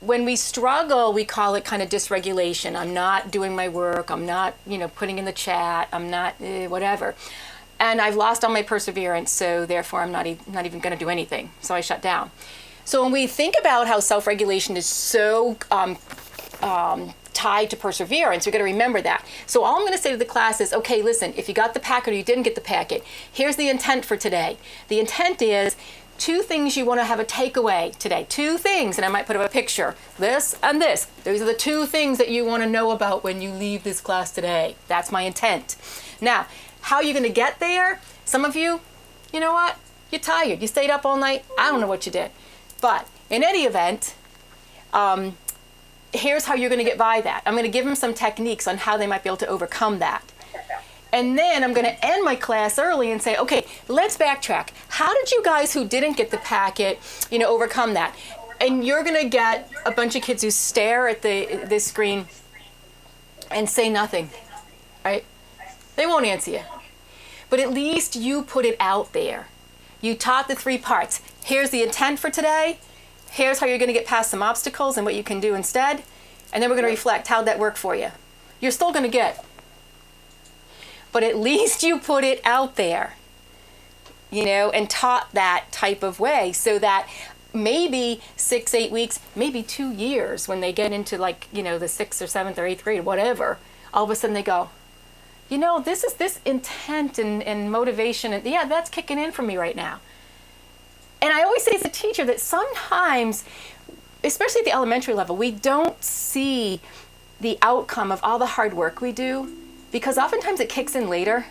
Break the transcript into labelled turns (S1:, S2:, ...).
S1: when we struggle, we call it kind of dysregulation. I'm not doing my work. I'm not, putting in the chat. I'm not whatever. And I've lost all my perseverance, so therefore I'm not even going to do anything. So I shut down. So when we think about how self-regulation is so tied to perseverance, we're going to remember that. So all I'm going to say to the class is, okay, listen, if you got the packet or you didn't get the packet, here's the intent for today. The intent is 2 things you want to have a takeaway today. 2 things, and I might put up a picture. This and this. Those are the 2 things that you want to know about when you leave this class today. That's my intent. Now, how are you going to get there? Some of you, you know what? You're tired. You stayed up all night. I don't know what you did. But in any event, here's how you're going to get by that. I'm going to give them some techniques on how they might be able to overcome that. And then I'm going to end my class early and say, okay, let's backtrack. How did you guys who didn't get the packet, overcome that? And you're going to get a bunch of kids who stare at this screen and say nothing, right? They won't answer you. But at least you put it out there. You taught the 3 parts. Here's the intent for today. Here's how you're going to get past some obstacles and what you can do instead. And then we're going to reflect how'd that work for you. You're still going to get. But at least you put it out there, and taught that type of way so that maybe 6, 8 weeks, maybe 2 years when they get into the 6th or 7th or 8th grade, whatever, all of a sudden they go, this intent and motivation, and yeah, that's kicking in for me right now. And I always say as a teacher that sometimes, especially at the elementary level, we don't see the outcome of all the hard work we do because oftentimes it kicks in later.